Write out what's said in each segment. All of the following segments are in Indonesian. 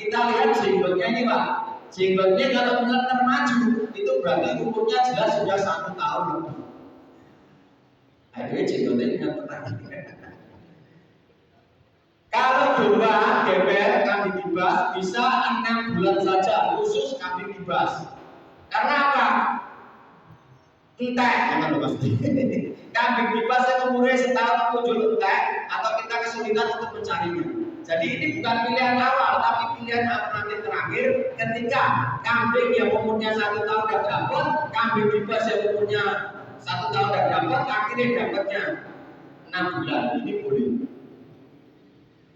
kita lihat jenggotnya ini Pak. Jenggotnya kalau benar-benar maju, itu berarti umurnya jelas sudah 1 tahun lebih. Akhirnya jenggotnya tidak pernah. Kalau domba, geber, kambing kibas bisa 6 bulan saja, khusus kambing kibas. Karena apa? Entek, jangan pasti. Kambing kibas yang umurnya setahun muncul entek, atau kita kesulitan untuk mencarinya. Jadi ini bukan pilihan awal, tapi pilihan alternatif terakhir ketika kambing yang umurnya 1 tahun dan dapat, kambing kibas yang umurnya 1 tahun dan dapat, akhirnya dapatnya 6 bulan. Ini boleh.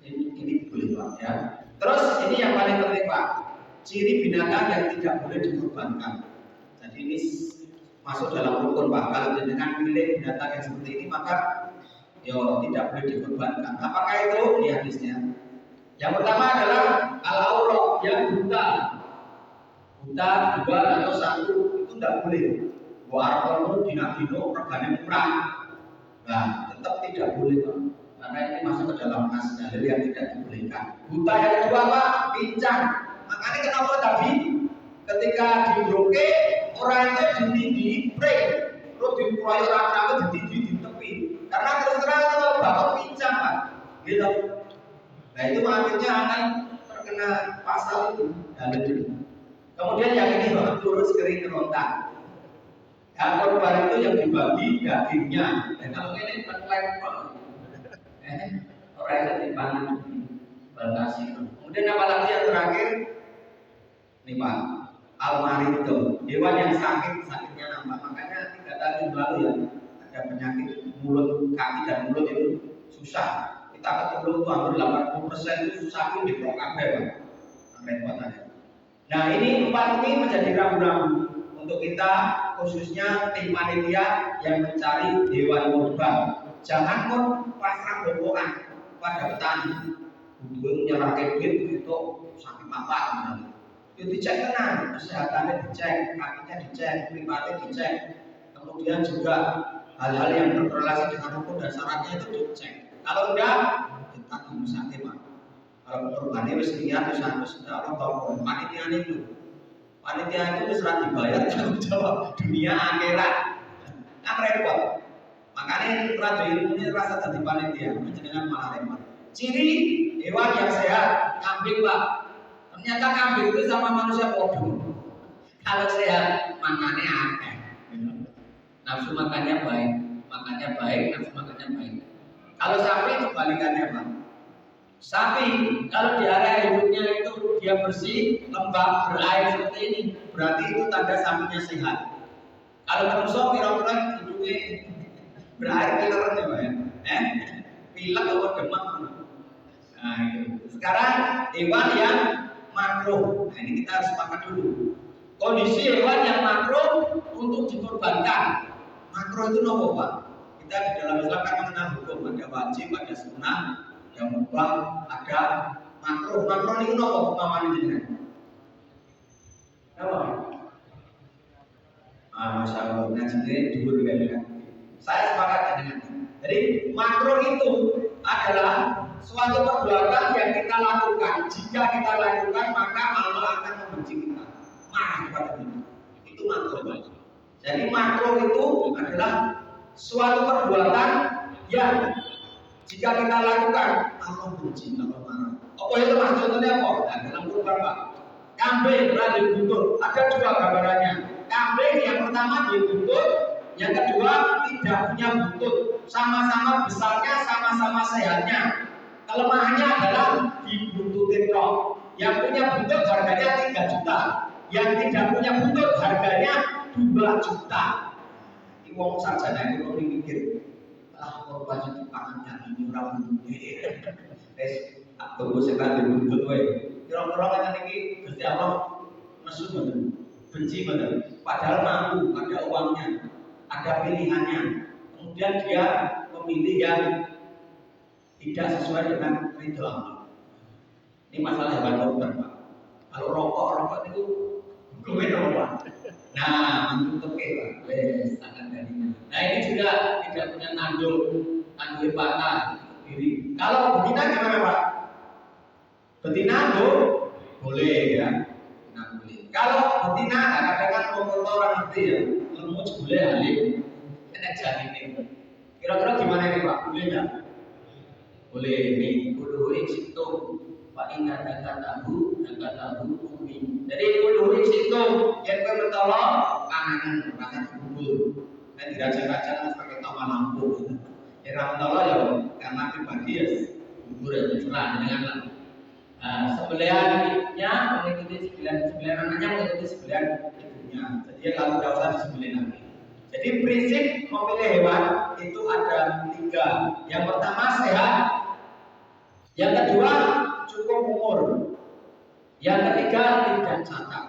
Ini boleh Pak ya. Terus ini yang paling penting Pak, ciri binatang yang tidak boleh dikorbankan. Jadi ini masuk dalam rukun Pak. Kalau dengan pilih binatang yang seperti ini maka tidak boleh dikorbankan. Apakah itu? Ini hadisnya. Yang pertama adalah al-auraq yang buta, 2 atau 1 itu tidak boleh. Wa'arqonu dinabino regane murah. Nah, tetap tidak boleh Pak. Karena ini masuk ke dalam nas dalil yang tidak dibolehkan. Buta yang kedua Pak, pincang. Makanya kenapa tadi ketika dibroke orang itu di break, terus dikeroyok orang di tepi. Karena terus terang kalau bapak pincang Pak, gitu. Nah itu akhirnya akan terkena pasal itu dalil itu. Kemudian yang ini Pak, turun kering kerontak. Yang korban itu yang dibagi dagingnya. Dan kalau ini terlempar. Orang itu dipangan batasi. Kemudian apa lagi yang terakhir? Ini Pak, almarito, hewan yang sakitnya nampak. Makanya 3 tahun yang lalu ya ada penyakit mulut, kaki dan mulut itu susah. Kita ketemu itu hampir 80% itu sakit di prokabe Pak. Nah ini 4 ini menjadi rambu-rambu untuk kita khususnya tim panitia yang mencari hewan kurban. Jangan pun pasrah bohongan pada petani. Butuh nyerahkan duit itu sakit apa misalnya. Itu dicek tenang, kesehatannya dicek, kakinya dicek, pribadi dicek. Kemudian juga hal-hal yang berrelasi dengan hukum dan syaratnya itu dicek. Kalau enggak, kita sakit Pak. Kalau korbannya wis lihat wis Allah tahu panitia itu. Panitia itu sudah dibayar tanggung jawab dunia akhirat. Kan repot. Makanya rada ilmu ini rasa jadi panitia, dengan malah repot. Ciri hewan yang sehat, kambing Pak. Ternyata kambing itu sama manusia bodoh. Kalau sehat, makannya akeh. Nafsu makannya baik, nafsu makannya baik. Kalau sapi itu kebalikannya Pak. Sapi kalau di area hidupnya itu dia bersih, lembab, berair seperti ini, berarti itu tanda sapinya sehat. Kalau manusia kira-kira hidupnya berair pileran ya Pak ya, pilek atau demam. Nah itu. Sekarang hewan yang makruh. Nah ini kita harus sepakat dulu. Kondisi hewan yang makruh untuk dikorbankan. Makruh itu nopo Pak? Kita di dalam Islam kan mengenal hukum, ada wajib, ada sunnah, ada mubah, ada makruh. Makruh itu nopo pemahaman jenengan? Apa? Masya Allah, ngajinya dulu kan. Saya sepakat dengan itu. Jadi makruh itu adalah suatu perbuatan yang kita lakukan. Jika kita lakukan maka Allah akan membenci kita, marah kepada kita. Itu makruh. Jadi makruh itu adalah suatu perbuatan yang jika kita lakukan Allah benci, Allah marah. Apa itu maksudnya apa? Nah, dalam Quran Pak, kambing berada di buntut. Ada 2 gambarannya. Kambing yang pertama di buntut, yang kedua tidak punya buntut. Sama-sama besarnya, sama-sama sehatnya. Kelemahannya adalah di buntutin roh. Yang punya buntut harganya 3 juta. Yang tidak punya buntut harganya 2 juta. Ini wong sarjana ekonomi mikir, korban di pangannya ini orang buntut. Tunggu sekali buntut wae. Kira-kira kan iki Gusti Allah nesu bener. Benci bener. Padahal mampu, ada uangnya, ada pilihannya. Kemudian dia memilih yang tidak sesuai dengan ridho Allah. Ini masalah hewan korban Pak. Kalau rokok itu gue rokok. Nah, untuk Pak, akan dari. Nah ini juga tidak punya tanduk patah diri. Kalau betina gimana Pak? Betina boleh ya. Nah, boleh. Kalau betina kadang-kadang mau orang ngerti ya, lemut boleh alim. Kena jamin ini. Kira-kira gimana ini Pak? Boleh nggak? Boleh nih. Kudu situ. Pak ingat tahu umi. Jadi kudu situ. Yang kau bertolong kanan rasa kubur. Dan diraja-raja harus pakai tombak lampu. Yang bertolong ya karena pribadi ya kubur ya curang dengan sembelihan ibunya mengikuti sembilan anaknya mengikuti sembilan ibunya. Jadi kalau tidak usah disembelih lagi. Jadi prinsip memilih hewan itu ada 3. Yang pertama sehat, yang kedua cukup umur, yang ketiga tidak cacat.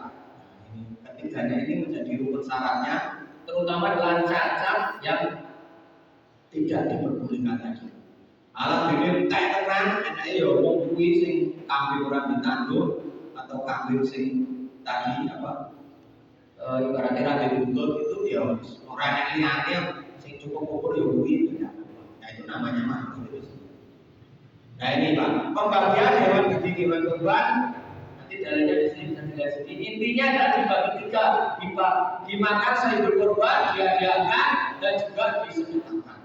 Ketiganya ini menjadi rukun syaratnya, terutama dalam cacat yang tidak diperbolehkan tadi. Alam ini tak tenang, enaknya ya wong kuwi sing kambing ora ditanduk atau kambing sing tadi apa ibaratnya rada buntut itu ya orang yang liyane sing cukup umur ya kuwi tidak. Nah itu namanya makhluk. Nah ini Pak, pembagian hewan gede hewan kurban nanti dalilnya di sini bisa dilihat sini. Intinya adalah dibagi 3, dimakan sahibul kurban, dihadiahkan dan juga disedekahkan.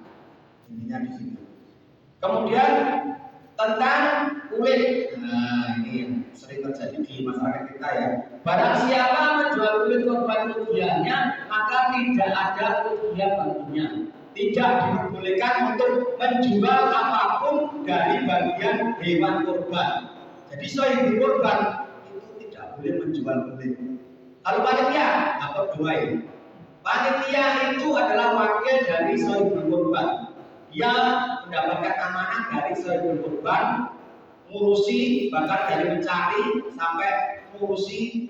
Intinya di sini. Kemudian tentang kulit, nah ini yang sering terjadi di masyarakat kita ya. Barang siapa menjual kulit korban ujiannya, maka tidak ada ujian baginya. Tidak diperbolehkan untuk menjual apapun dari bagian hewan kurban. Jadi sahibul kurban itu tidak boleh menjual kulit. Kalau panitia apa doain? Panitia itu adalah wakil dari sahibul kurban. Dia mendapatkan amanah dari sahibul kurban, ngurusi bahkan dari mencari sampai ngurusi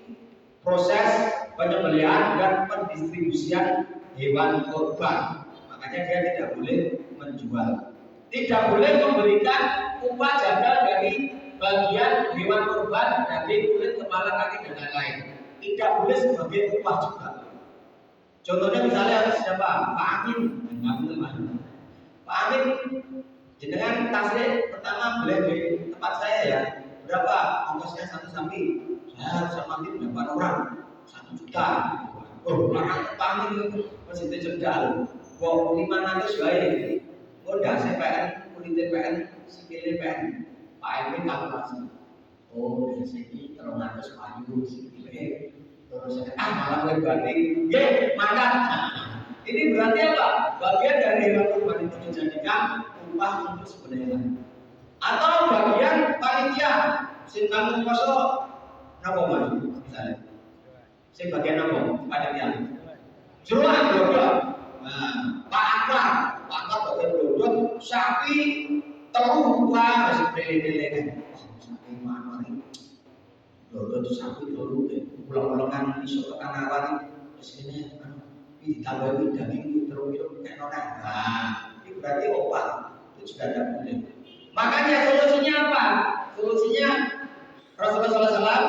proses penyembelihan dan pendistribusian hewan kurban. Makanya dia tidak boleh menjual, tidak boleh memberikan upah jaga dari bagian hewan kurban, daging, kulit, kepala, kaki dan lain-lain. Tidak boleh sebagai upah juga. Contohnya misalnya siapa? Pak Amin, Pak Amin, jenengan tasnya pertama beli di tempat saya ya, berapa ongkosnya satu sapi? Saya sama Amin berapa orang? 1 juta. Oh, orang Pak Amin masih terjebak. Wong 500 baik. Oh, dah saya PN, kulit PN, sikil PN. Pak Amin kalkulasi. Oh, dari sini 300 payu sikil. Terus malah berbanding. Ye, makan. Ini berarti apa? Bagian dari hewan kurban itu dijadikan upah untuk sebenarnya. Atau bagian panitia, sing kanggo poso napa Mas misalnya. Sing bagian apa? Panitia. Jualan dodol. Nah, Pak Akbar bagian dodol sapi telur upah masih pilih-pilih. Sapi mana nih? Dodol sapi telur pulang-pulangan iso tekan awan di sini. Ditambah daging terus kayak norak. Nah, itu berarti opal. Itu juga tidak boleh. Makanya solusinya apa? Solusinya Rasulullah SAW,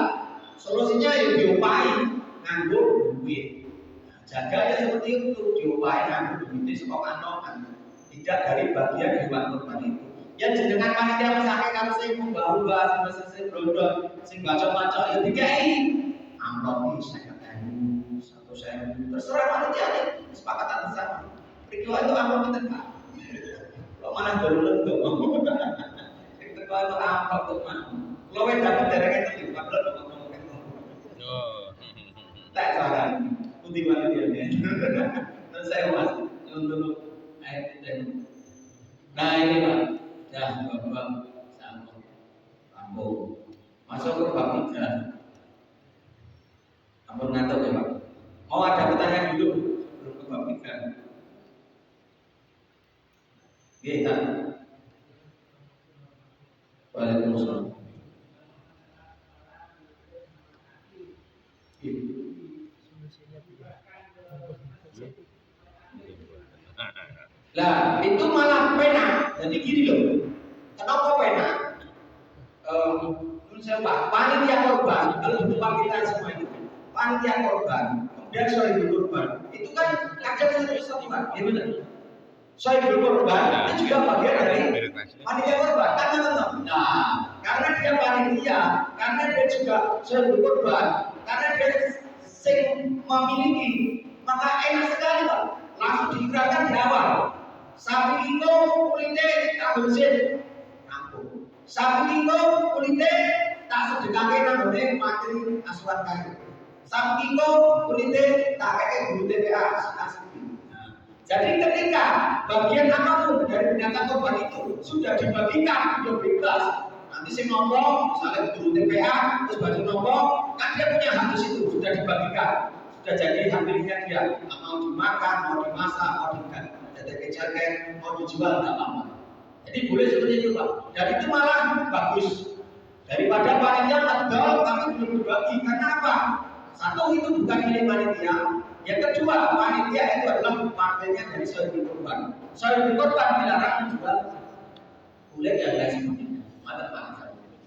solusinya yang diupahi nganggur duit. Nah, jaganya seperti itu, diupahi nganggur duit sokok anokan. Tidak dari bagian hewan kurban itu. Yang jenengan panitia masakan kalau saya membahas, saya brodol, saya baca-baca, ya dikai. Amplop ini saya saya terserah panitia nih, kesepakatan bersama. Kedua itu amplop kita Pak. Kalau mana baru lentuk, kedua itu amplop tuh Pak. Kalau yang dapat derengnya itu juga belum ngomong. Tak saran, putih panitia nih. Terus saya mas untuk ayat itu. Nah ini Pak, dah bapak sambung, sambung, masuk ke bab 3. Ampun ngantuk ya Pak. Mau ada pertanyaan dulu sebelum ke bab 3. Kita. Waalaikumsalam. Lah itu malah pena. Jadi gini loh. Kenapa pena? Saya Pak, panitia korban kalau di tempat kita semua itu panitia korban. Dan sahibul kurban itu kan kadang satu Pak, ya benar. Sohibul korban itu juga bagian dari panitia korban, kan teman-teman? Nah, karena dia panitia, karena dia juga sohibul korban, karena dia sing memiliki, maka enak sekali Pak. Langsung digerakkan di awal. Sapi itu kulitnya tak bersih, ampun. Sapi itu kulitnya tak sedekahke nanggone materi asuhan kayu. Sapi itu kulitnya tak kayak guru TPA asli. Jadi ketika bagian apapun dari binatang korban itu sudah dibagikan, sudah bebas. Nanti si ngomong, misalnya guru TPA, terus baju ngomong, kan dia punya hak di situ, sudah dibagikan, sudah jadi hak miliknya dia. Mau dimakan, mau dimasak, mau dikan, ada jaket, mau dijual, tidak apa-apa. Jadi boleh seperti itu Pak. Dan itu malah bagus. Daripada panitia adol tapi belum dibagi, karena apa? Satu, itu bukan milik panitia. Yang kedua, panitia itu adalah partainya dari sohibul korban. Sohibul korban dilarang menjual kulit dan lain sebagainya.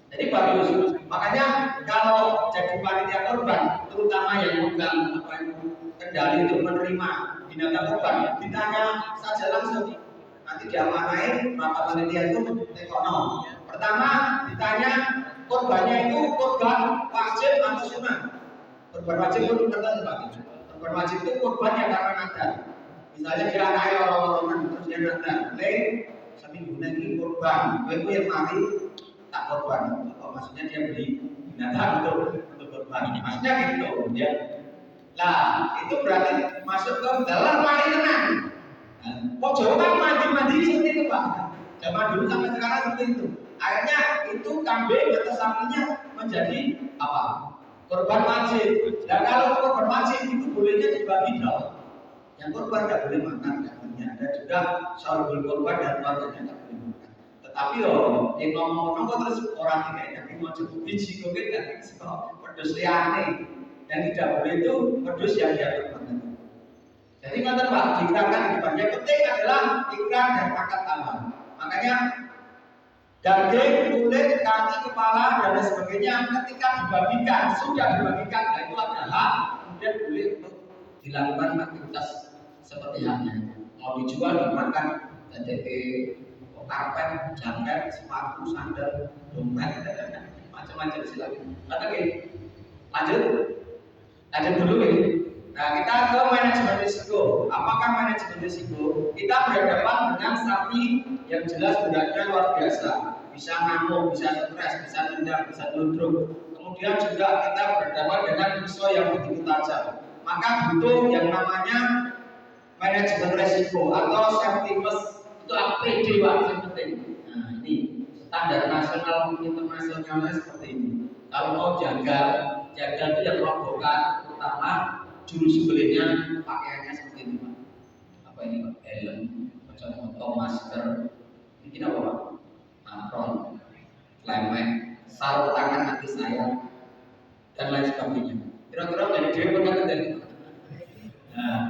Jadi bagus. Makanya kalau jadi panitia korban, terutama yang bukan kendali untuk menerima binatang korban, ditanya saja langsung. Nanti diamanai berapa panitia itu tekono. Pertama ditanya korbannya itu korban wajib atau sunnah. Korban wajib itu tertentu. Korban wajib itu korban yang karena nadar. Misalnya dia kaya orang-orang terus dia nadar, sambil guna ini korban, itu yang mati tak korban. Maksudnya dia beli binatang untuk korban. Maksudnya gitu, ya. Lah itu berarti masuk ke dalam mandi tenang. Kok Jawa kan mandi-mandi seperti itu Pak. Zaman dulu sampai sekarang seperti itu. Akhirnya itu kambing atau sapinya menjadi apa? Korban wajib. Dan kalau korban wajib itu bolehnya dibagi dong. Yang korban tidak boleh makan dagingnya. Dan juga sohibul korban dan keluarganya tidak boleh makan. Tetapi yang ngomong-ngomong terus orang tidak daging mau cukup biji kok daging pedus liane. Yang tidak boleh itu pedus yang dia korbankan. Jadi nggak Pak, diikrankan di depan. Yang penting adalah ikrar dan akad amal. Makanya daging, kulit, kaki, kepala dan lain sebagainya ketika dibagikan, sudah dibagikan, nah itu adalah kemudian boleh untuk dilakukan aktivitas seperti halnya. Mau dijual, dimakan, jadi karpet, jaket, sepatu, sandal, dompet, macam-macam silakan. Lanjut dulu ini. Nah, kita ke manajemen risiko. Apakah manajemen risiko? Kita berhadapan dengan sapi yang jelas beratnya luar biasa, bisa ngamuk, bisa stres, bisa dendam, bisa ludruk. Kemudian juga kita berhadapan dengan pisau yang begitu tajam. Maka butuh yang namanya manajemen risiko atau safety first. Itu APD Pak, yang penting. Nah, ini standar nasional internasionalnya seperti ini. Kalau mau jaga itu yang robokan, terutama juru sembelihnya pakaiannya seperti ini Pak. Apa ini Pak? Helm, kacamata, masker, ini apa Pak? Apron, lemek, sarung tangan anti sayap, dan lain sebagainya. Kira-kira dari dia berkata dari nah,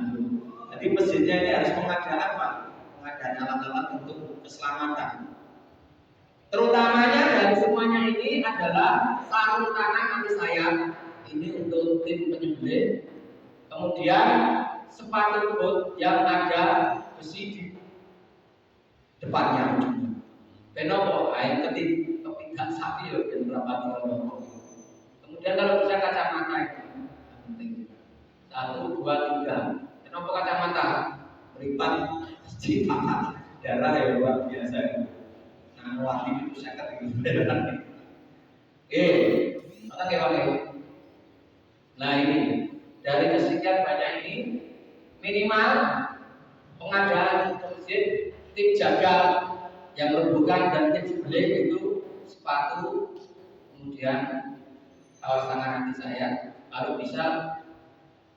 jadi mesinnya ini harus pengadaan Pak, pengadaan alat-alat untuk keselamatan. Terutamanya dari semuanya ini adalah sarung tangan anti sayap. Ini untuk tim penyembelih. Kemudian sepatu boot yang ada besi di depannya ujungnya. Penopo, air ketiga sapi loh, dan berapa kilo. Kemudian kalau bisa kacamata itu penting. 1, 2, 3. Penopo kacamata beripat cipta darah yang luar biasa. Nah, waktu itu saya kata gitu. Maka kayak nah ini dari kesekian banyak ini minimal pengadaan masjid, tim jaga yang rebukan dan tim sembelih itu sepatu, kemudian kaos tangan anti sayap, kalau bisa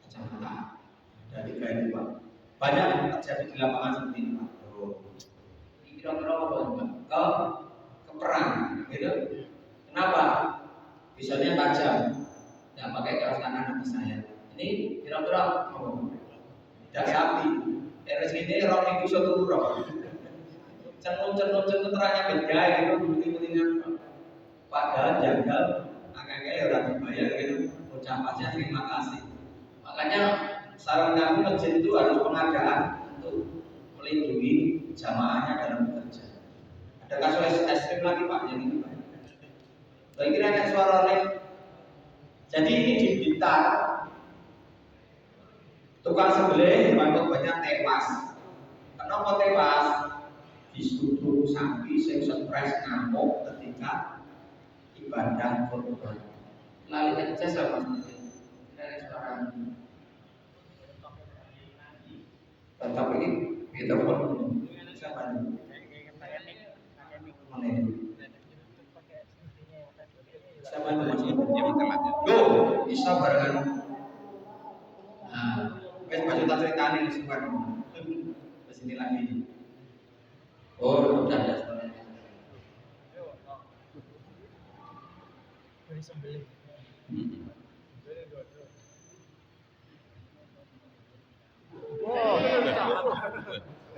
kacamata. Dari kain itu Pak. Banyak terjadi di lapangan seperti ini Pak. Kira-kira apa Pak? Ke perang, gitu. Kenapa? Pisaunya tajam. Tidak pakai kaos tangan anti sayap. Ini kira-kira tidak sapi. Terus ini rok itu satu rok. Cenut terangnya beda gitu, penting-pentingan. Padahal janggal, agak-agak orang dibayar gitu. Ucapannya terima kasih. Makanya saran kami masjid itu harus pengadaan untuk melindungi jamaahnya dalam bekerja. Ada kasus ekstrim lagi Pak, yang ini Pak. Saya kira ada suara lain. Jadi ini di Blitar, tukang sembelih hewan kurbannya tewas. Kenapa tewas? Disuruh sapi sing stres ngamuk ketika ibadah kurban. Lalu aja sama mungkin dari suara. Tetap ini kita pun siapa nih? Mana ini? Siapa itu masih Yo, bisa barengan. Nah, wes baju tak ceritani di sebuah ke sini lagi. Oh, udah ada sebenarnya.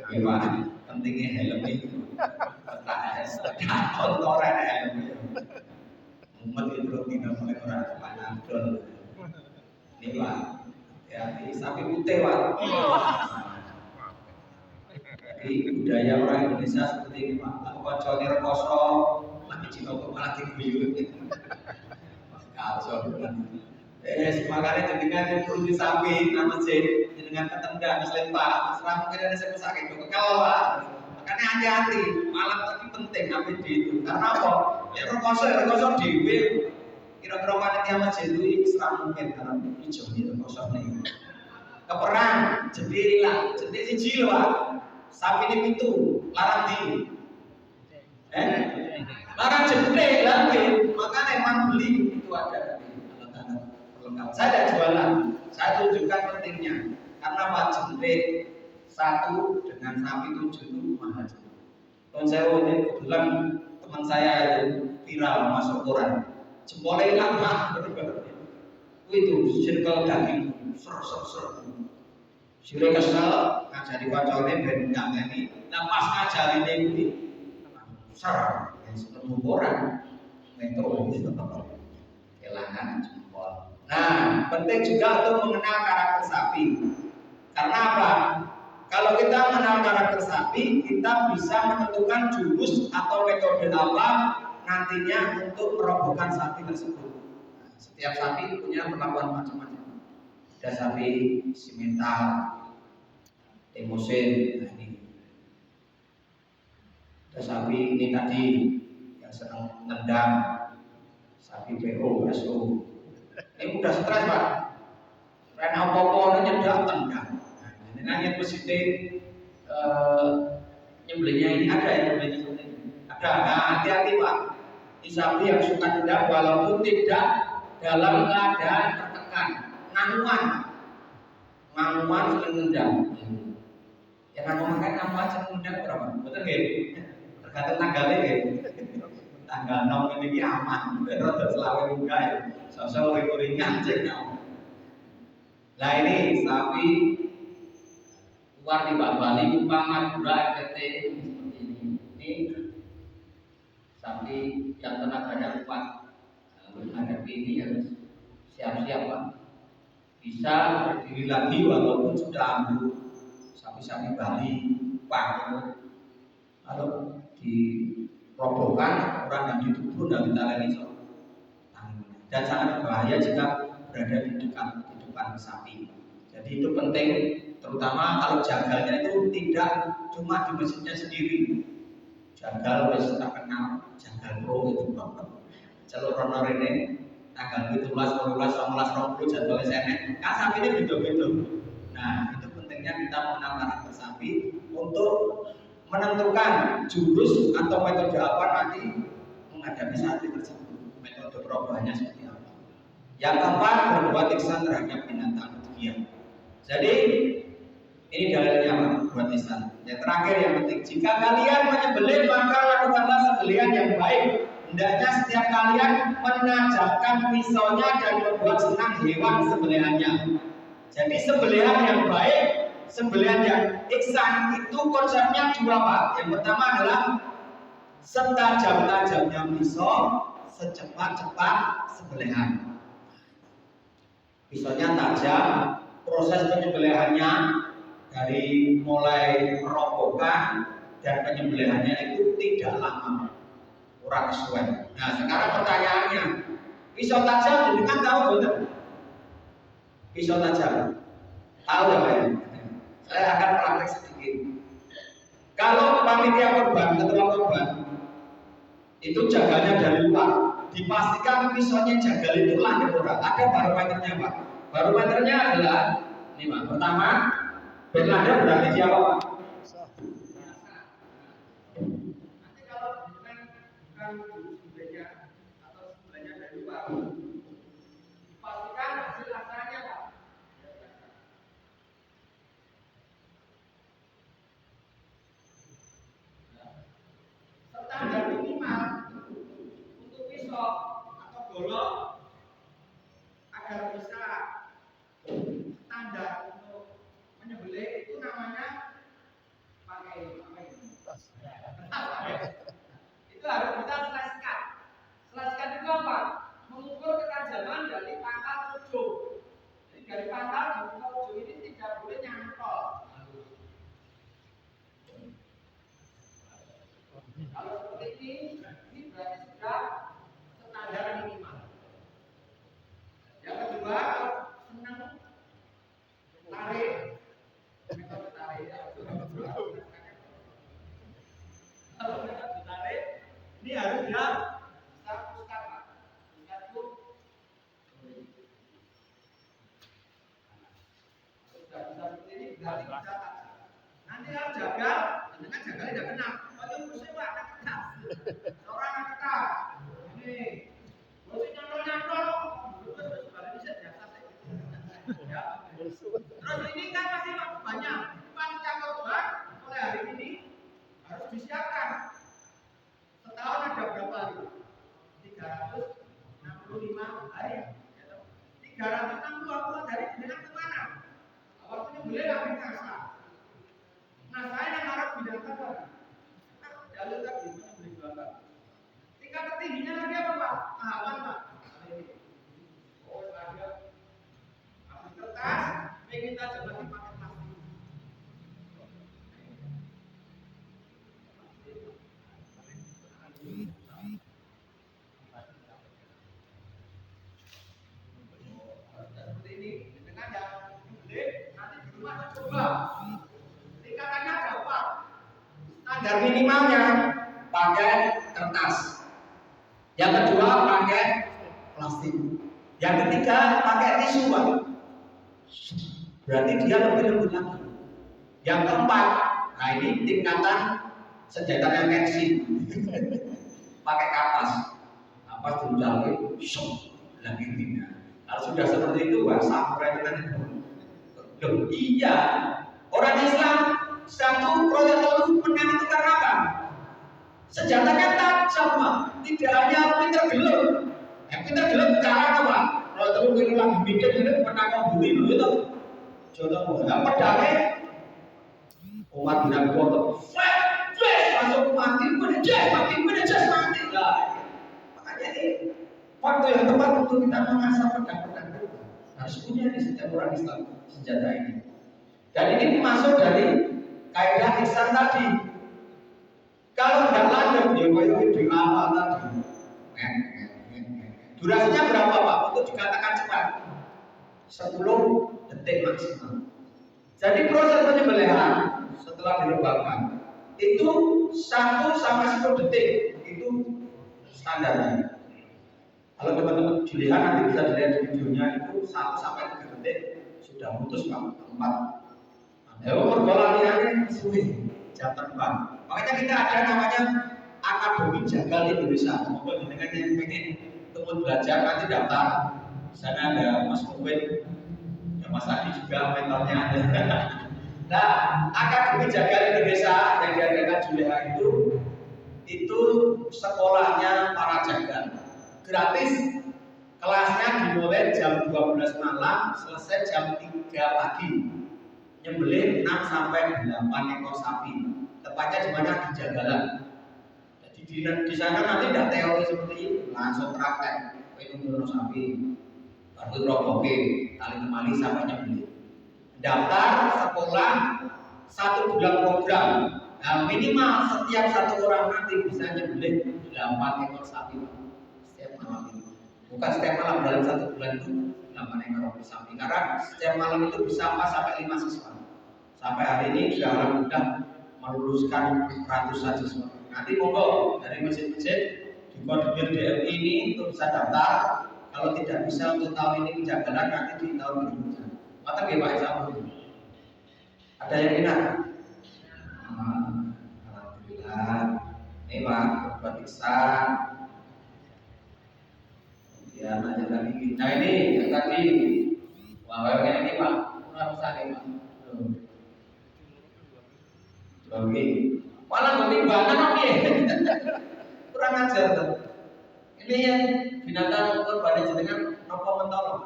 Gimana? Pentingnya helm itu. Tak kontoran helm. Umat itu tidak boleh orang panadol. Ini Pak, hati sapi putih Pak. Jadi budaya orang Indonesia seperti ini Pak. Aku kocoknya rekoso, lagi cinta malah diguyur. Kacau kan. Makanya jenengan itu di sapi nama masjid, jenengan ketendang muslim Pak. Setelah mungkin ada saya sakit juga kalau Pak. Makanya hati-hati, malam tadi penting APD itu. Karena apa? Ya rekoso dewi. Kira-kira panitia masjid itu serang mungkin karena hijau itu rekoso nih. Keperang, jendela, jendela si jiwa. Sapi ini pintu, larang di. Larang jendela lagi. Makanya emang beli itu ada. Saya tidak jualan, saya tunjukkan pentingnya. Karena Pak jemput satu dengan sapi 7 itu mahal. Tahun saya ini kebetulan teman saya itu viral masuk koran. Jempolnya hilang Pak. Itu circle daging ser. Sire kesel ngajari kocone ben ngangeni. Nah pas ngajarine iki ser ketemu koran metro kelangan jempol. Nah, penting juga untuk mengenal karakter sapi. Karena apa? Kalau kita mengenal karakter sapi, kita bisa menentukan jurus atau metode apa nantinya untuk merobohkan sapi tersebut. Nah, setiap sapi punya perlakuan macam-macam. Ada sapi simental, emosin, nah ini. Ada sapi ini tadi yang senang nendang, sapi PO, SO. Ini udah stres Pak. Karena apa-apa nyedak tendang. Ini nanya positif nyembelihnya ini ada ya nyembelihnya seperti ini. Ada. Nah hati-hati Pak. Ini sapi yang suka tendang walaupun tidak dalam keadaan tertekan. Nganguan sering nendang. Ya nganguan kan nganguan sering nendang berapa? Betul nggak? Tergantung tanggalnya ya. Tanggal 6 ini aman. Betul selawe juga ya. Sosok ringan ceknya. Nah ini sapi luar di Bali, Kupang, Madura, RT seperti ini. Ini sapi yang tenaganya kuat. Menghadapi ini harus siap-siap Pak. Bisa berdiri lagi walaupun sudah ambil sapi-sapi Bali, Kupang. Kalau dirobohkan orang yang ditubuh dan ditaleni so. Dan sangat berbahaya jika berada di depan sapi. Jadi itu penting, terutama kalau jagalnya itu tidak cuma di masjidnya sendiri. Jagal wis terkenal, jagal pro itu jalur honor ini tanggal 17, 18, 19, 20 jadwalnya senek. Kan sapi ini beda-beda. Nah itu pentingnya kita mengenal karakter sapi untuk menentukan jurus atau metode apa nanti menghadapi sapi tersebut. Metode perubahannya seperti apa. Yang keempat, berbuat ihsan terhadap binatang demikian. Jadi ini dalilnya Pak, buat ihsan. Yang terakhir yang penting, jika kalian menyembelih maka lakukanlah sembelihan yang baik. Hendaknya setiap kalian menajamkan pisaunya dan membuat senang hewan sembelihannya. Jadi sembelihan yang baik, sembelihan yang ihsan itu konsepnya dua Pak. Yang pertama adalah setajam-tajamnya pisau, secepat-cepat sembelihan. Pisaunya tajam, proses penyembelihannya dari mulai merobohkan dan penyembelihannya itu tidak lama, kurang sesuai. Nah sekarang pertanyaannya, pisau tajam jenengan tahu betul? Pisau tajam, tahu ya Pak ya? Saya akan praktek sedikit. Kalau panitia korban, ketua korban itu jagalnya dari luar, dipastikan pisaunya jagal itu landep orang. Ada barometernya Pak. Barometernya adalah ini Pak. Pertama, bed landep berarti siapa Pak? Nanti kalau bukan sebelahnya atau sebelahnya dari luar, dipastikan hasil asalnya Pak. Standar minimal untuk pisau atau golok agar bisa standar untuk menyembelih itu namanya pakai apa ini? Itu harus bisa slice cut. Slice cut itu apa? Mengukur ketajaman dari pangkal ke ujung. Jadi dari pangkal ke ujung ini tidak boleh nyantol. Kalau seperti ini berarti sudah standar minimal. Yang kedua, senang tarik, metode tarik. Kalau metode tarik, ini harus dia bisa pusat Pak. Pusat itu sudah bisa seperti ini berarti bisa tak. Nanti kalau jagal, dengan jagal tidak kena. Kalau musuh Pak, akan kena. Orang akan kena. Ini, musuh nyantol-nyantol. Terus ini kan masih banyak. Panitia korban mulai hari ini harus disiapkan. Setahun ada berapa hari? 365 hari. 360 hari dengan kemana? Waktunya boleh ambil kasa. Nah saya yang harap bidang sabar. Jalur tadi mana beli bapak. Tingkat tertingginya lagi apa Pak? Tahapan Pak. Oh ada. Ambil kertas, kita coba dipakai plastik. Seperti ini, dengan yang beli nanti di rumah coba. Tingkatannya berapa? Standar minimalnya pakai kertas. Yang kedua pakai plastik. Yang ketiga pakai tisu Pak. Berarti dia lebih lembut lagi. Yang keempat, nah ini tingkatan senjatanya Maxi. Pakai kapas diucapin, shock lagi tinggal. Kalau sudah seperti itu, wah samurai itu nanti. Iya, orang Islam satu protokol menang itu karena apa? Senjatanya tajam, Pak. Tidak hanya pinter gelap. Pinter gelap cara apa? Protokol itu lagi mikir itu menang bunuh itu. Contoh, pedangnya umat bilang kuat, masuk mati, mati. Nah, makanya ini waktu yang tepat untuk kita mengasah pedang-pedang itu harus punya di setiap orang Islam senjata ini. Dan ini masuk dari kaidah ihsan tadi. Kalau tidak lanjut, ya kayak di awal tadi. Durasinya berapa Pak? Untuk dikatakan cepat 10 detik maksimal. Jadi proses penyembelihan setelah direbahkan itu 1 sampai 10 detik itu standarnya. Kalau teman-teman dilihat nanti bisa dilihat di videonya itu 1 sampai 3 detik sudah putus Pak. 4. Ya pergolakannya suwi jam terbang. Makanya kita ada namanya Akademi Jagal Indonesia. Semoga dengan yang pengen teman belajar nanti daftar. Di sana ada Mas Mubin, ada Mas Adi juga mentornya ada. Nah, Akademi Jagal Indonesia yang diadakan Juleha itu sekolahnya para jagal. Gratis, kelasnya dimulai jam 12 malam, selesai jam 3 pagi. Nyembelih 6 sampai 8 ekor sapi. Tepatnya di mana? Di Jagalan. Jadi di sana nanti tidak teori seperti itu, langsung praktek. Pengen sapi, baru roboke, tali temali sampai nyembelih. Daftar sekolah 1 bulan program. Nah, minimal setiap satu orang nanti bisa nyembelih 8 ekor sapi setiap malam itu. Bukan setiap malam, dalam satu bulan itu 8 ekor sapi. Karena setiap malam itu bisa 4 sampai 5 siswa. Sampai hari ini sudah alhamdulillah meluluskan ratusan siswa. Nanti monggo dari masjid-masjid di Koordinir DMI ini untuk bisa daftar. Kalau tidak bisa untuk tahun ini kejagalan, nanti di tahun berikutnya. Mata nggih Pak Isa. Ada yang minat? Alhamdulillah. Ini Pak buat ihsan. Kemudian ada lagi. Nah ini yang tadi. Wah, yang ini Pak. Kurang sakit Pak. Oke. Malah bertimbangan oke. Kurang ajar tuh. Ini yang binatang korban jenengan nopo mentolong.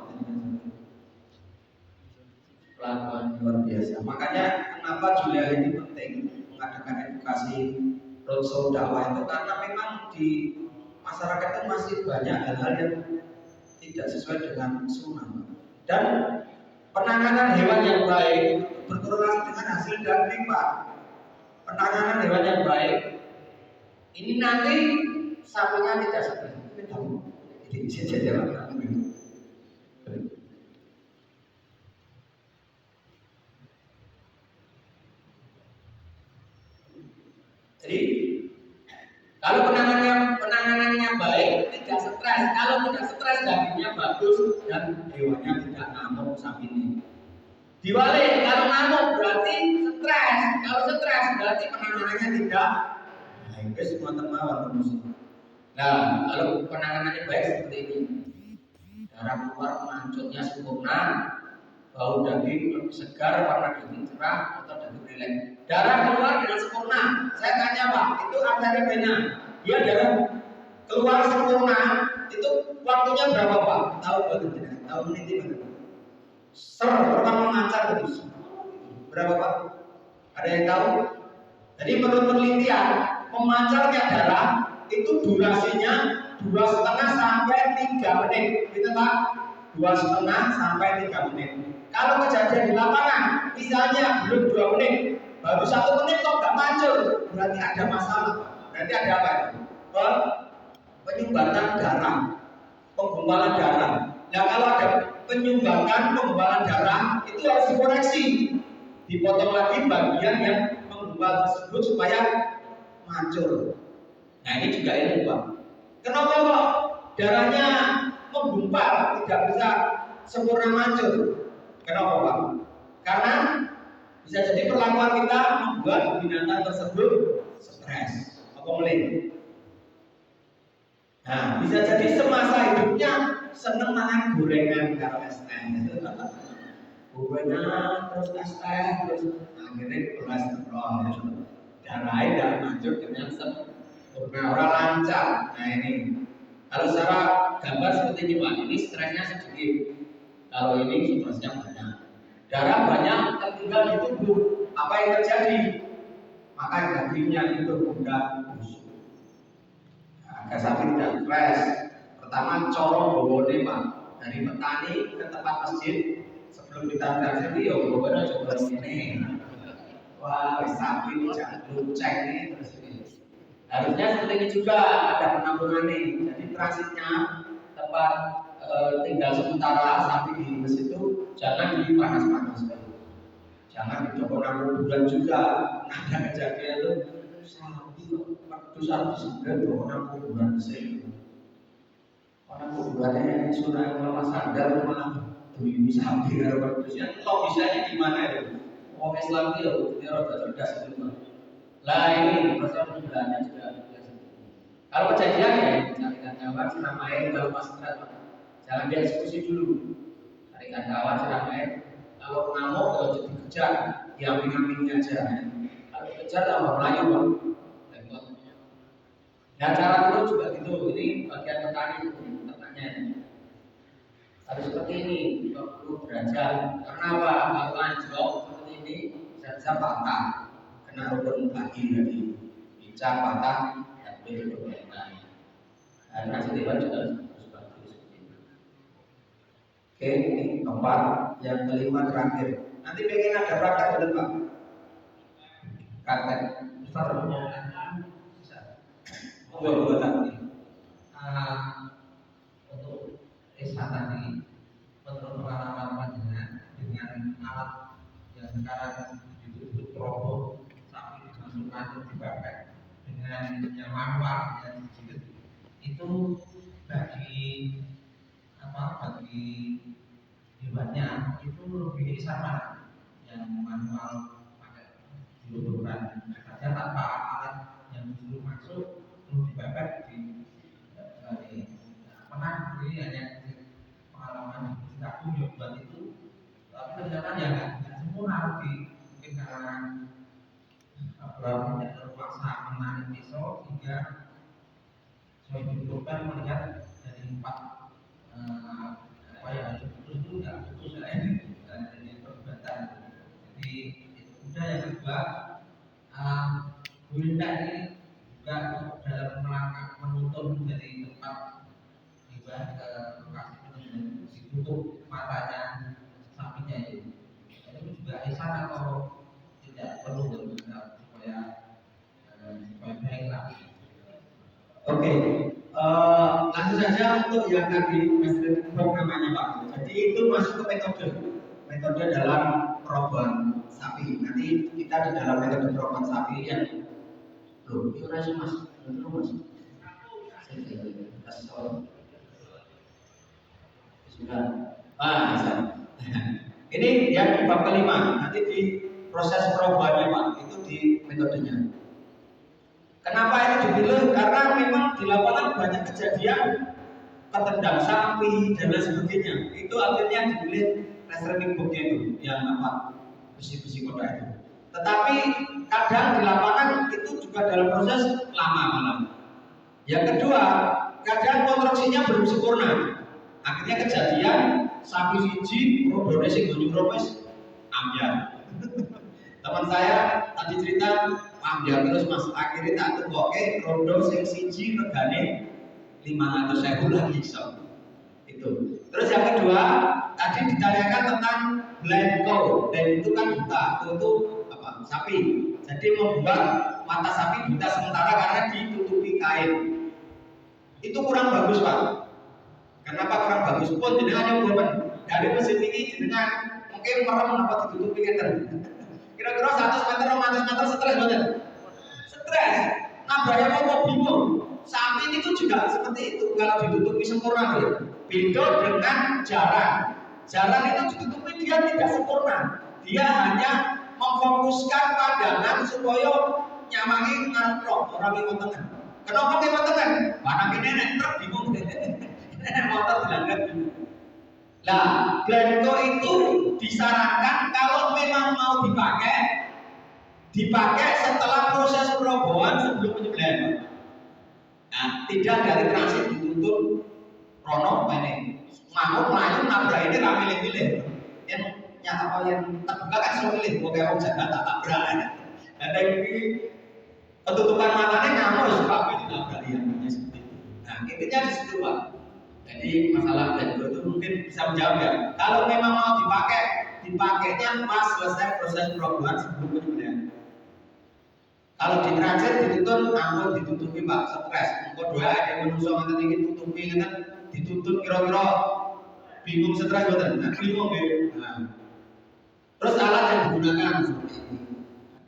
Pelakuan luar biasa. Makanya kenapa Julia ini penting mengadakan edukasi roadshow dakwah itu karena memang di masyarakat itu masih banyak hal-hal yang tidak sesuai dengan sunnah dan penanganan hewan yang baik berkorelasi dengan hasil daging Pak. Penanganan hewan yang baik ini nanti sapinya tidak seperti itu. Jadi bisa jalan. Jadi kalau penanganannya baik, tidak stres. Kalau tidak stres, dagingnya bagus dan hewannya tidak ngamuk sapi ini. Diwalik, kalau ngamuk berarti stres. Kalau stres berarti penanganannya tidak baik. Semua termawar musuh. Nah, kalau penanganannya baik seperti ini, darah keluar mancutnya sempurna, bau daging segar, warna daging cerah atau daging rileks. Darah keluar dengan sempurna. Saya tanya Pak, itu arteri vena, dia darah keluar sempurna, itu waktunya berapa Pak? Tahu tidak? Tahu menit berapa? Pertama mengancar terus. Berapa Pak? Ada yang tahu? Jadi menurut penelitian, memancarnya darah itu durasinya 2,5 sampai 3 menit, gitu Pak? 2,5 sampai 3 menit. Kalau kejadian di lapangan, misalnya belum 2 menit, baru 1 menit kok nggak mancur, berarti ada masalah. Berarti ada apa itu? Penyumbatan darah, penggumpalan darah. Nah kalau ada penyumbatan penggumpalan darah, itu harus dikoreksi, dipotong lagi bagian yang menggumpal tersebut supaya mancur. Nah ini juga ilmu Pak. Kenapa kok darahnya menggumpal tidak bisa sempurna mancur? Kenapa Pak? Karena bisa jadi perlakuan kita membuat binatang tersebut stres. Apa boleh? Nah bisa jadi semasa hidupnya seneng makan gorengan karo es teh. Gorengan terus es teh terus akhirnya kolesterol. Darahnya tidak mancur dengan sempurna. Orang lancar. Nah ini kalau secara gambar seperti ini Pak, ini stresnya sedikit. Kalau ini stresnya banyak. Darah banyak tertinggal di tubuh. Apa yang terjadi? Maka dagingnya itu mudah busuk. Nah, agar sapi tidak stres. Pertama corong bobone Pak, dari petani ke tempat masjid sebelum ditaruh sini, yo bobone coba sini. Wah, sapi jangan luceng ini terus ini. Harusnya seperti ini juga ada penampungan nih. Jadi transitnya tempat tinggal sementara sapi di masjid itu jangan dipanas-panas. Jangan di toko 60 bulan juga. Ada kejadian itu sapi kok pedus habis sebenarnya toko 60 bulan sih. 60 bulannya sudah malah sadar malah ini sapi harus pedusnya. Kok bisanya gimana itu? Orang Islam itu dia rada cerdas itu. Lah ini proses penjelasannya juga. Kalau kejadian ya carikan kawan siram air kalau masih berat, jangan dieksekusi dulu. Carikan kawan siram air. Kalau ngamuk kalau jadi kejar, diamping-ampingnya aja. Kalau kejar tambah melayu Bang. Nah cara dulu juga gitu. Ini bagian petani tertanya. Harus seperti ini, 20 derajat. Karena apa? Kalau anjlok seperti ini bisa patah. Kena rukun kaki lagi, bincang patah dan beli berkaitan. Dan sensitivitas juga harus bagus seperti ini. Oke, ini keempat, yang kelima terakhir. Nanti pengen ada praktek betul Pak? Praktek. permohonan bisa Buat untuk Esa tadi menurut pengalaman panjenengan dengan alat yang sekarang ditutup roboh sampai dimasukkan untuk dibakar dengan yang manual yang dijilid itu bagi bagi hewannya itu lebih sama yang manual pakai diluburkan saja tanpa alat yang disuruh masuk terus dibakar di pernah ini hanya pengalaman di kampung ya buat itu tapi ternyata ya nggak sempurna mungkin karena tidak terpaksa menarik pisau sehingga saya dibutuhkan melihat dari 4 apa ya putus itu nggak putus dari perbuatan jadi udah yang kedua Winda ini juga dalam melangkah menuntun dari tempat tiba ke lokasi penutup ditutup matanya sapinya itu juga ihsan atau tidak perlu supaya baik lah. Oke, langsung saja untuk yang tadi programnya Pak. Jadi itu masuk ke metode dalam perobohan sapi. Nanti kita di dalam metode perobohan sapi yang itu rasa mas, itu mas. Ini yang bab kelima. Nanti di proses perobohannya Pak, itu di metodenya. Kenapa ini dipilih? Karena memang di lapangan banyak kejadian ketendang sapi dan lain sebagainya. Itu akhirnya dipilih restraining booknya itu yang besi-besi kotak itu. Tetapi kadang di lapangan itu juga dalam proses lama malam. Yang kedua, kadang konstruksinya belum sempurna. Akhirnya kejadian sapi siji rodone sing nyuropes ambyar. Teman saya tadi cerita ambil terus mas akhirnya tak tukoke rondo sing siji regane 500.000 lagi so. Itu. Terus yang kedua tadi ditanyakan tentang blind cow dan itu kan buta itu apa sapi. Jadi membuat mata sapi buta sementara karena ditutupi kain. Itu kurang bagus Pak. Kenapa kurang bagus? Pun jenengan nyoba dari mesin ini jenengan mungkin merem apa ditutupi kan. Kira-kira 100 meter, 200 meter stres betul? Stres. Nabraknya mau bingung. Sapi itu juga seperti itu. Kalau ditutupi sempurna, beda dengan jaran. Jaran itu ditutupi dia tidak sempurna. Dia hanya memfokuskan pandangan supaya nyamangi ngarep orang yang tengah. Kenapa yang tengah? Barang ini truk bingung. Motor dilanggar bingung. Nah, blanko itu disarankan kalau memang mau dipakai setelah proses perobohan sebelum penyembelihan. Nah, tidak dari transit dituntut rono ini. Mau melayu nabrak ini ramai pilih. Yang apa yang terbuka kan sulit, mau kayak orang jaga tak tabrak. Ada ini penutupan matanya ngamuk suka ditabrak yang seperti itu. Nah, intinya di situ Pak. Jadi masalah blanko itu mungkin bisa menjawab ya. Kalau memang mau dipakainya pas selesai proses perobohan sebelum penyembelihan. Kalau di transit dituntut, ampun ditutupi Pak, stres. Engkau doa ada yang menusuk nanti ingin tutupi kan, ditutup kira-kira bingung stres betul. Nah, bingung ya. Nah. Terus alat yang digunakan seperti ini,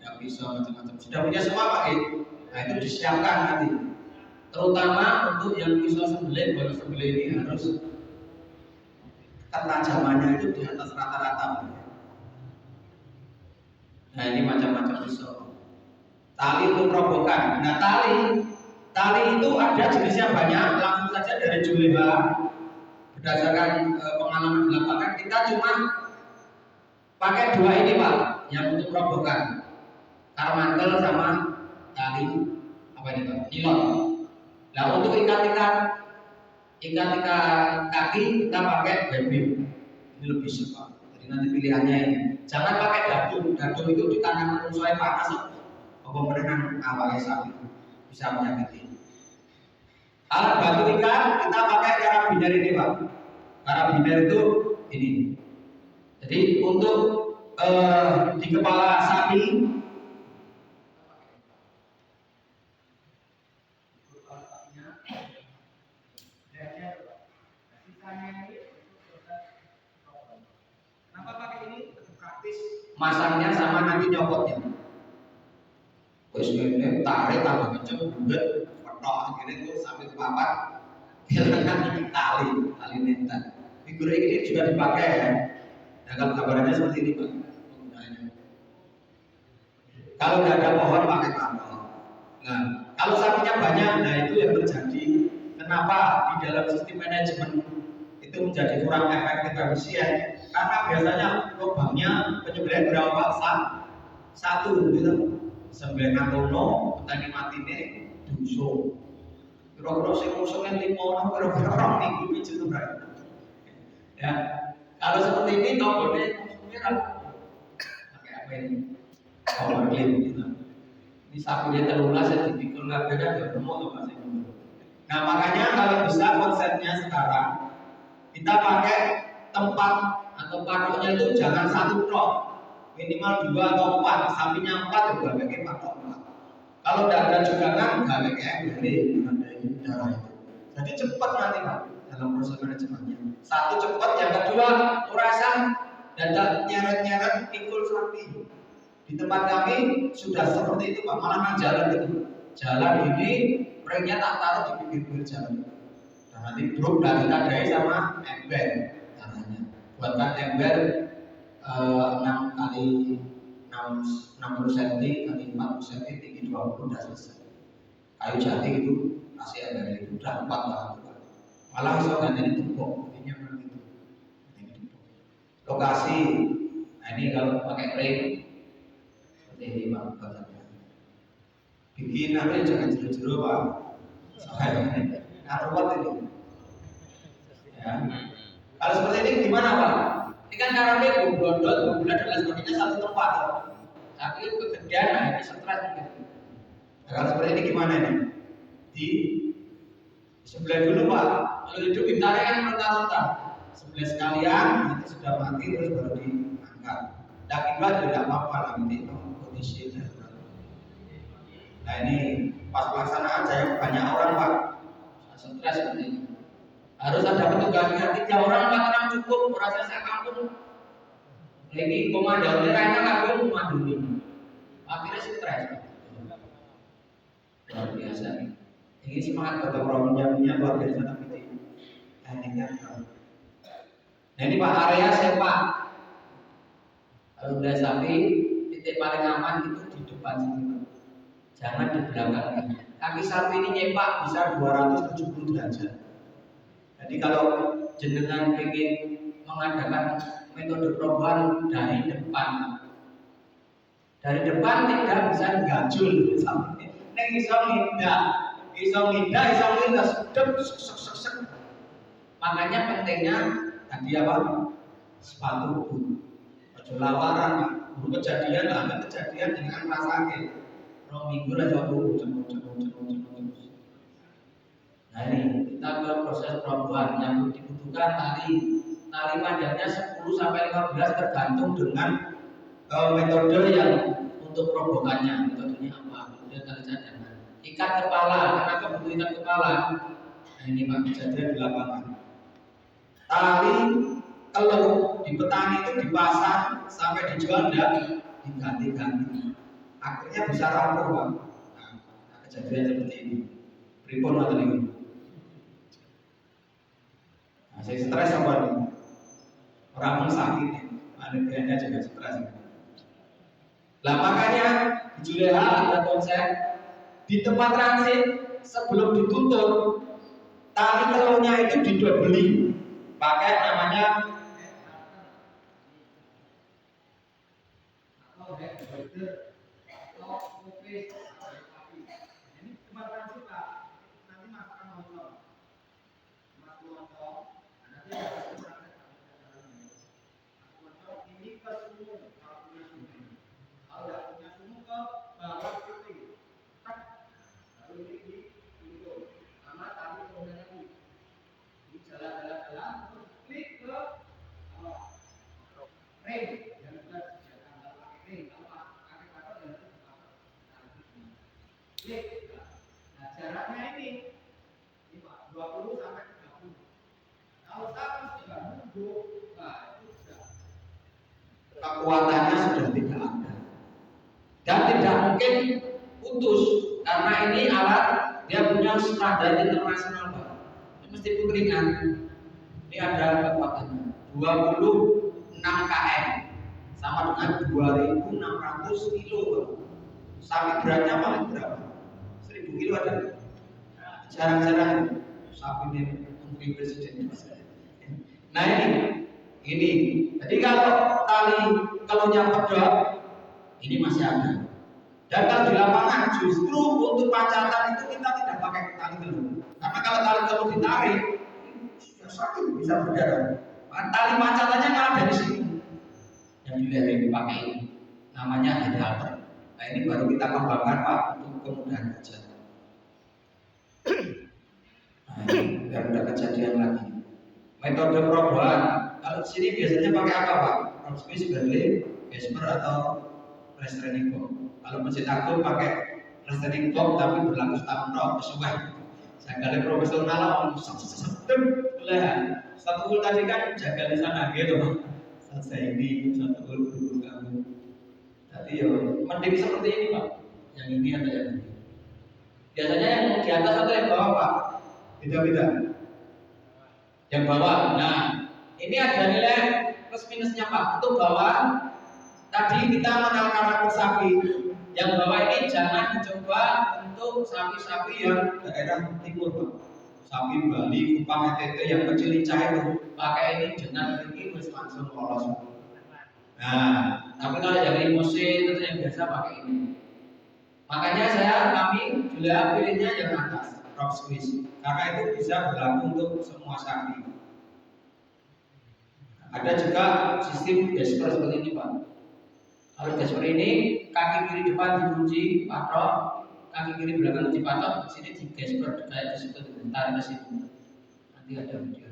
ada pisau macam-macam. Sudah punya semua Pak Nah itu disiapkan nanti. Terutama untuk yang pisau sembelih, baru sembelih ini harus ketajamannya itu di atas rata-rata. Nah ini macam-macam pisau. Tali untuk perobokan. Nah tali itu ada jenisnya banyak. Langsung saja dari Juleha berdasarkan pengalaman di lapangan kita cuma pakai 2 ini Pak, yang untuk perobokan. Karmantel sama tali apa ini Pak? Nilon. Nah untuk ikat-ikat kaki kita pakai webbing. Ini lebih cepat. Jadi nanti pilihannya ini. Jangan pakai dadung. Dadung itu di tangan manusia panas. Apa berenang awalnya sapi bisa menyakiti. Alat batu ikat kita pakai karabiner ini Pak. Karabiner itu ini. Jadi untuk di kepala sapi masangnya sama nanti nyopotnya. Terus ini tarik tambah kenceng, bulet, petok akhirnya itu sampai ke papat, hilangkan tali nentan. Figur ini juga dipakai ya. Nah kalau gambarannya seperti ini Pak penggunaannya. Kalau nggak ada pohon pakai patok. Nah kalau sapinya banyak, nah itu yang terjadi. Kenapa di dalam sistem manajemen itu menjadi kurang efektif efisien? Karena biasanya lubangnya penyembelihan berapa Pak? Satu gitu. Sembilan atono, petani mati nih, duso. Kira-kira sing musuhnya limono, kira-kira orang minggu itu tuh ya, kalau seperti ini tokonya musuhnya pakai apa ini? Power clean gitu. Ini sapunya terulas ya dipikul nggak beda ya ketemu tuh masih. Nah makanya kalau bisa konsepnya sekarang kita pakai tempat atau patoknya itu jangan satu tok. Minimal 2 atau 4, sapinya 4 juga pakai patok 4. Kalau tidak ada jugangan, nggak pakai MBD, darah itu. Jadi cepat nanti Pak dalam proses manajemennya. Satu cepat, yang kedua urasan dan nyeret-nyeret pikul sapi. Di tempat kami sudah seperti itu Pak, malah jalan itu. Jalan ini, ringnya tak taruh di pinggir-pinggir jalan. Dan nanti grup dan kita dai sama ember darahnya. Buatkan ember 6 kali 60 cm kali 40 cm tinggi 20 udah selesai. Kayu jati itu kasih ember itu udah 4 tahun. Malah bisa ganti tepung, ini yang gitu. Lokasi, nah ini kalau pakai ring seperti ini Pak bahannya. Bikin apa jangan jero-jero Pak. Soalnya ruwet ini. Ya. Kalau seperti ini gimana Pak? Ini kan karena bulan dan sebagainya satu tempat. Tapi kegedean, nah ini stres gitu. Nah, kalau seperti ini gimana nih? Di sebelah dulu Pak. Kalau hidup ditarik kan rentang-rentang. Sebelah sekalian nanti sudah mati terus baru diangkat. Dan kiblat tidak apa-apa nanti kondisi darurat. Nah ini pas pelaksanaan saya banyak orang Pak. Stres seperti ini. Harus ada petugasnya 3 orang 4 orang cukup. Merasa saya kampung. Ini komandannya Raina kagum komandoni. Akhirnya stres. Luar biasa nih. Ini semangat gotong royongnya luar biasa tapi tekniknya. Nah ini Pak area sepak. Kalau udah sapi titik paling aman itu di depan sini. Jangan di belakangnya. Kaki sapi ini nyepak bisa 270 derajat. Jadi kalau jenengan ingin mengadakan metode perubahan dari depan tidak bisa ganjul sapi. Neng iso ngindah, sedep. Makanya pentingnya tadi apa? Sepatu baju lawaran, guru kejadian dengan rasake. Rong minggu lah coba Nah ini kita ke proses perubahan yang dibutuhkan tali panjangnya 10 sampai 15 tergantung dengan metode yang untuk perobokannya. Metodenya apa? Kemudian tali cadangan. Ikat kepala, kenapa butuh ikat kepala? Nah ini Pak kejadian di lapangan. Tali telur di petani itu dipasang sampai dijual dan diganti-ganti. Akhirnya bisa rapuh Pak. Nah, kejadian seperti ini. Pripun atau ini? Nah, saya stres apa nih? Orang sakit, anak-anaknya juga stres. Lah makanya di Juleha ada konsep di tempat transit sebelum ditutup tali telurnya itu didobeli pakai namanya ini tempat transit Pak. Nanti masakan motor. Ini ke sumur, kalau punya sumur. Kalau tidak punya sumur ke bawah putih. Lalu ini ditutup. Sama tali telurnya ini. Ini jalan-jalan terus klik ke ring. Yang sudah disediakan pakai ring. Kalau pakai kekuatannya sudah tidak ada dan tidak mungkin putus karena ini alat dia punya standar internasional Pak. Meskipun ringan, ini ada kekuatannya 26 km sama dengan 2.600 kilo. Sapi beratnya paling berapa? 1.000 kilo ada? Jarang-jarang sapi ini menteri presiden. Nah ini. Jadi kalau kalaunya pedot ini masih ada. Dan kalau di lapangan justru untuk pacatan itu kita tidak pakai tali telur. Karena kalau tali telur ditarik, ya sakit bisa berdarah. Tali pacatannya malah dari sini. Yang dilihat dipakai ini namanya head halter. Nah ini baru kita kembangkan Pak untuk kemudahan kerja. Nah ini biar tidak kejadian lagi. Metode perobohan. Kalau di sini biasanya pakai apa Pak? Rock squeeze, berlin, Gesper atau restraining box. Kalau Masjid Agung pakai restraining box tapi berlaku setahun sesuai. Saya kali profesional om lah. Satu gol tadi kan jaga di sana gitu. Selesai ini satu gol dulu kamu. Jadi ya mending seperti ini Pak. Yang ini atau yang ini. Biasanya yang di atas atau yang bawah Pak? Beda-beda. Yang bawah. Nah ini ada nilai plus minusnya Pak. Untuk bawah tadi kita mengenal karakter sapi. Yang bawah ini jangan dicoba untuk sapi-sapi yang daerah timur Pak. Sapi Bali, Kupang, NTT yang kecil lincah itu pakai ini dengan ini terus langsung lolos. Nah, tapi kalau yang limousine itu yang biasa pakai ini. Makanya kami juga pilihnya yang atas, rock squeeze, karena itu bisa berlaku untuk semua sapi. Ada juga sistem Gesper seperti ini Pak. Kalau Gesper ini kaki kiri depan dikunci patok, kaki kiri belakang kunci patok, di sini di Gesper kayak di situ ditarik ke situ. Nanti ada video.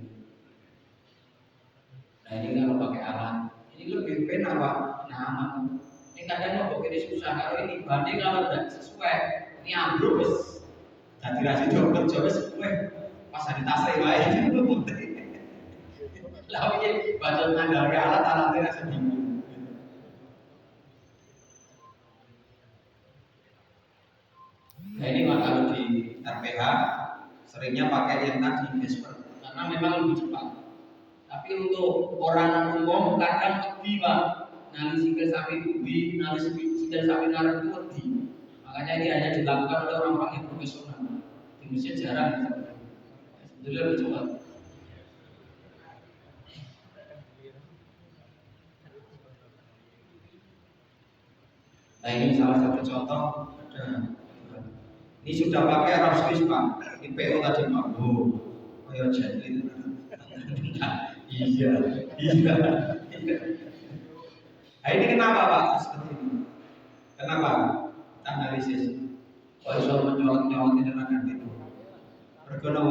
Nah ini kalau pakai alat, ini lebih benar Pak, nyaman. Ini kadang mau ini susah, kalau ini banding kalau tidak sesuai, ini ambruk wis. Jadi rasi dokter Jawa sesuai, pas hari tasnya baik. Lalu ini baca ngandalkan alat-alatnya rasa bingung. Nah ini mah kalau di RPH seringnya pakai yang tadi Gesper karena memang lebih cepat. Tapi untuk orang umum kadang lebih Pak, nali sikil sapi ubi, nali sikil sapi narak itu lebih. Makanya ini hanya dilakukan oleh orang-orang yang profesional. Di Indonesia jarang. Sebetulnya lebih cepat. Nah ini salah satu contoh. Ini sudah pakai rock squeeze Pak. Ini PO tadi Pak. Oh, kayak jadi. Iya. Nah ini kenapa Pak seperti ini? Kenapa? Kita analisis. Kok bisa mencolok-nyolok ini akan itu? Berguna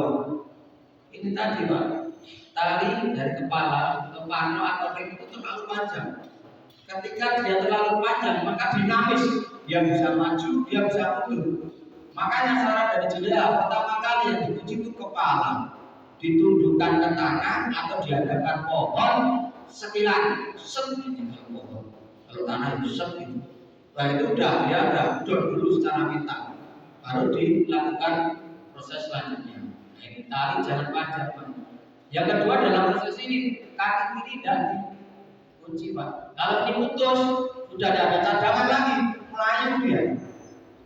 ini tadi Pak. Tali dari kepala ke pano atau ring itu terlalu panjang. Ketika dia terlalu panjang, maka dinamis. Dia bisa maju, dia bisa mundur. Makanya saran dari jendela pertama kali yang dikunci itu kepala, ditundukkan ke tangan atau dihadapkan pohon sekilan, ini pohon. Kalau tanah itu gitu. Nah itu udah dia duduk dulu secara mental, baru dilakukan proses selanjutnya. Nah, ini tali jangan panjang Pak. Yang kedua dalam proses ini kaki kiri dan kunci Pak. Kalau ini putus, sudah tidak ada cadangan lagi, melayu dia.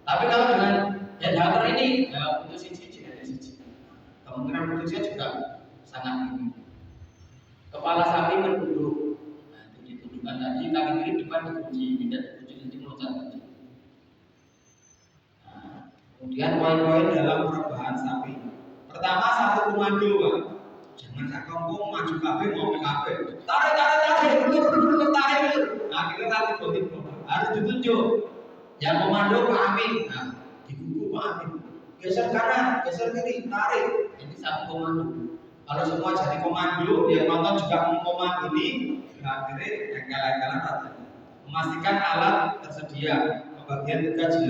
Tapi kalau dengan head halter ini, ya putus siji dari siji. Kemungkinan putusnya juga sangat tinggi. Kepala sapi berduduk, nah, itu ditundukkan tadi, kaki kiri depan dikunci, tidak dikunci nanti meloncat tadi. Nah, kemudian poin-poin dalam perubahan sapi. Pertama satu komando Pak. Jangan sakongkong maju kabeh mau kabeh. Tarik. Nah, kita nanti harus ditunjuk. Yang komando Pak Amin. Nah, digugu Pak Amin. Geser kanan, geser kiri, tarik. Ini satu komando. Kalau semua jadi komando, yang nonton juga mengkomando ini, akhirnya yang kalah-kalah memastikan alat tersedia. Pembagian tugas